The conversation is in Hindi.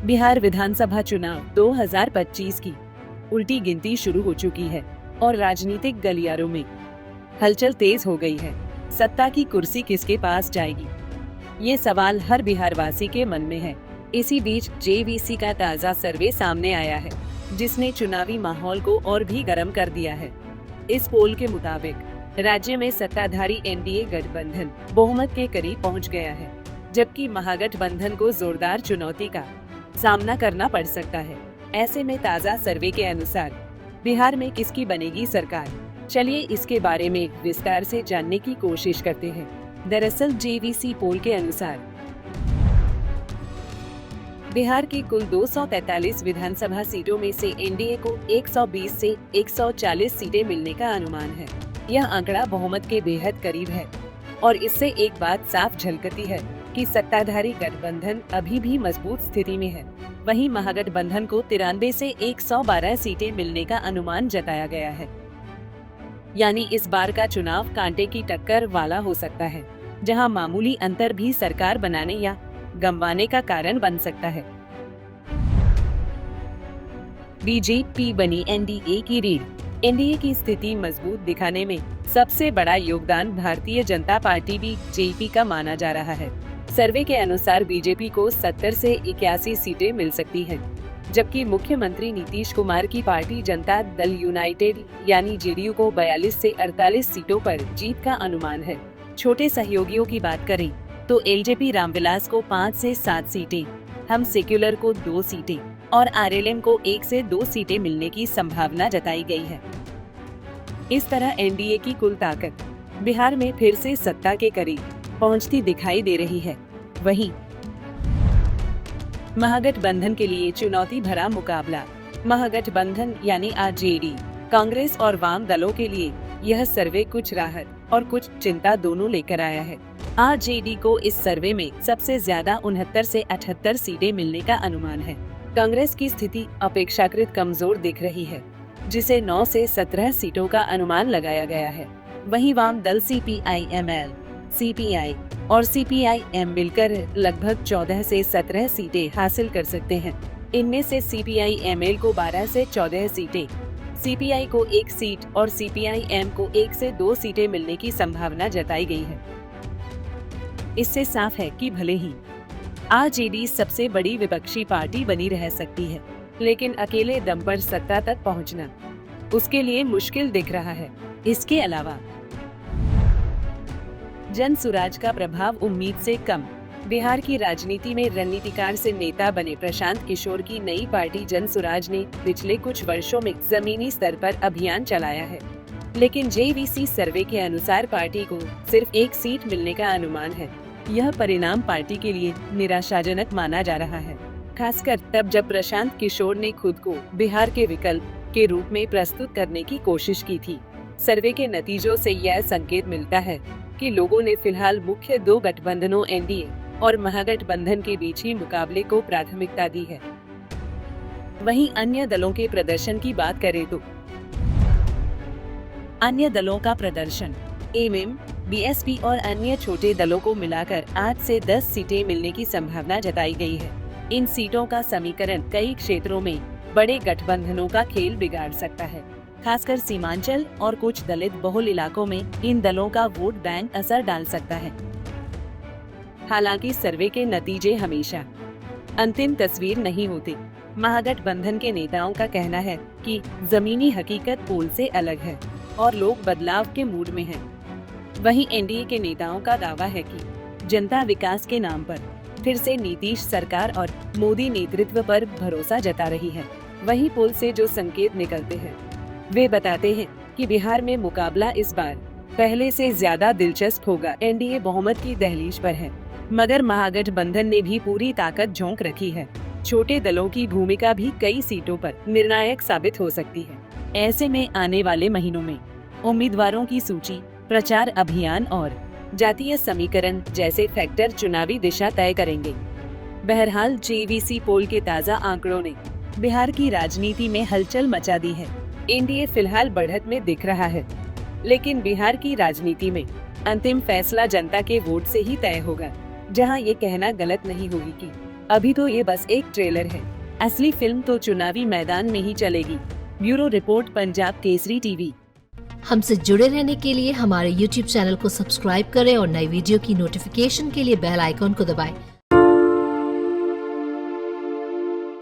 बिहार विधानसभा चुनाव 2025 की उल्टी गिनती शुरू हो चुकी है और राजनीतिक गलियारों में हलचल तेज हो गई है। सत्ता की कुर्सी किसके पास जाएगी, ये सवाल हर बिहारवासी के मन में है। इसी बीच जेवीसी का ताज़ा सर्वे सामने आया है, जिसने चुनावी माहौल को और भी गर्म कर दिया है। इस पोल के मुताबिक राज्य में सत्ताधारी एनडीए गठबंधन बहुमत के करीब पहुंच गया है, जबकि महागठबंधन को जोरदार चुनौती का सामना करना पड़ सकता है। ऐसे में ताज़ा सर्वे के अनुसार बिहार में किसकी बनेगी सरकार, चलिए इसके बारे में विस्तार से जानने की कोशिश करते हैं। दरअसल जेवीसी पोल के अनुसार बिहार की कुल 243 विधानसभा सीटों में से एनडीए को 120 से 140 सीटें मिलने का अनुमान है। यह आंकड़ा बहुमत के बेहद करीब है और इससे एक बात साफ झलकती है कि सत्ताधारी गठबंधन अभी भी मजबूत स्थिति में है। वहीं महागठबंधन को 93 से 112 सीटें मिलने का अनुमान जताया गया है। यानी इस बार का चुनाव कांटे की टक्कर वाला हो सकता है, जहां मामूली अंतर भी सरकार बनाने या गंवाने का कारण बन सकता है। बीजेपी बनी एनडीए की रीढ़। एनडीए की स्थिति मजबूत दिखाने में सबसे बड़ा योगदान भारतीय जनता पार्टी बीजेपी का माना जा रहा है। सर्वे के अनुसार बीजेपी को 70 से 81 सीटें मिल सकती हैं, जबकि मुख्यमंत्री नीतीश कुमार की पार्टी जनता दल यूनाइटेड यानी जेडीयू को 42 से 48 सीटों पर जीत का अनुमान है। छोटे सहयोगियों की बात करें तो एलजेपी रामविलास को 5 से 7 सीटें, हम सेक्युलर को 2 सीटें और आरएलएम को 1 से 2 सीटें मिलने की संभावना जताई गई है। इस तरह एनडीए की कुल ताकत बिहार में फिर से सत्ता के करीब पहुंचती दिखाई दे रही है। वहीं महागठबंधन के लिए चुनौती भरा मुकाबला। महागठबंधन यानी आरजेडी, कांग्रेस और वाम दलों के लिए यह सर्वे कुछ राहत और कुछ चिंता दोनों लेकर आया है। आरजेडी को इस सर्वे में सबसे ज्यादा 69 से 78 सीटें मिलने का अनुमान है। कांग्रेस की स्थिति अपेक्षाकृत कमजोर दिख रही है, जिसे 9 से 17 सीटों का अनुमान लगाया गया है। वहीं वाम दल सीपीआई-एमएल, सीपीआई और सीपीआई-एम मिलकर लगभग 14 से 17 सीटें हासिल कर सकते हैं। इनमें से सीपीआई-एमएल को 12 से 14 सीटें, सीपीआई को 1 सीट और सीपीआई-एम को 1 से 2 सीटें मिलने की संभावना जताई गई है। इससे साफ है कि भले ही आरजेडी सबसे बड़ी विपक्षी पार्टी बनी रह सकती है, लेकिन अकेले दम पर सत्ता तक पहुंचना उसके लिए मुश्किल दिख रहा है। इसके अलावा जन सुराज का प्रभाव उम्मीद से कम। बिहार की राजनीति में रणनीतिकार से नेता बने प्रशांत किशोर की नई पार्टी जन सुराज ने पिछले कुछ वर्षों में जमीनी स्तर पर अभियान चलाया है, लेकिन जेवीसी सर्वे के अनुसार पार्टी को सिर्फ 1 सीट मिलने का अनुमान है। यह परिणाम पार्टी के लिए निराशाजनक माना जा रहा है, खासकर तब जब प्रशांत किशोर ने खुद को बिहार के विकल्प के रूप में प्रस्तुत करने की कोशिश की थी। सर्वे के नतीजों से यह संकेत मिलता है कि लोगों ने फिलहाल मुख्य 2 गठबंधनों एनडीए और महागठबंधन के बीच ही मुकाबले को प्राथमिकता दी है। वहीं अन्य दलों के प्रदर्शन की बात करें तो अन्य दलों का प्रदर्शन एमएम, बीएसपी और अन्य छोटे दलों को मिलाकर 8 से 10 सीटें मिलने की संभावना जताई गई है। इन सीटों का समीकरण कई क्षेत्रों में बड़े गठबंधनों का खेल बिगाड़ सकता है, खासकर सीमांचल और कुछ दलित बहुल इलाकों में इन दलों का वोट बैंक असर डाल सकता है। हालांकि सर्वे के नतीजे हमेशा अंतिम तस्वीर नहीं होते। महागठबंधन के नेताओं का कहना है कि जमीनी हकीकत पोल से अलग है और लोग बदलाव के मूड में हैं। वहीं एनडीए के नेताओं का दावा है कि जनता विकास के नाम पर फिर से नीतीश सरकार और मोदी नेतृत्व पर भरोसा जता रही है। वहीं पोल से जो संकेत निकलते हैं वे बताते हैं कि बिहार में मुकाबला इस बार पहले से ज्यादा दिलचस्प होगा। एनडीए बहुमत की दहलीज पर है, मगर महागठबंधन ने भी पूरी ताकत झोंक रखी है। छोटे दलों की भूमिका भी कई सीटों पर निर्णायक साबित हो सकती है। ऐसे में आने वाले महीनों में उम्मीदवारों की सूची, प्रचार अभियान और जातीय समीकरण जैसे फैक्टर चुनावी दिशा तय करेंगे। बहरहाल जेवीसी पोल के ताज़ा आंकड़ों ने बिहार की राजनीति में हलचल मचा दी है। एनडीए फिलहाल बढ़त में दिख रहा है, लेकिन बिहार की राजनीति में अंतिम फैसला जनता के वोट से ही तय होगा, जहां ये कहना गलत नहीं होगी कि अभी तो ये बस एक ट्रेलर है, असली फिल्म तो चुनावी मैदान में ही चलेगी। Bureau report, Punjab Kesari TV. हमसे जुड़े रहने के लिए हमारे YouTube चैनल को सब्सक्राइब करें और नई वीडियो की नोटिफिकेशन के लिए बेल आइकॉन को दबाएं।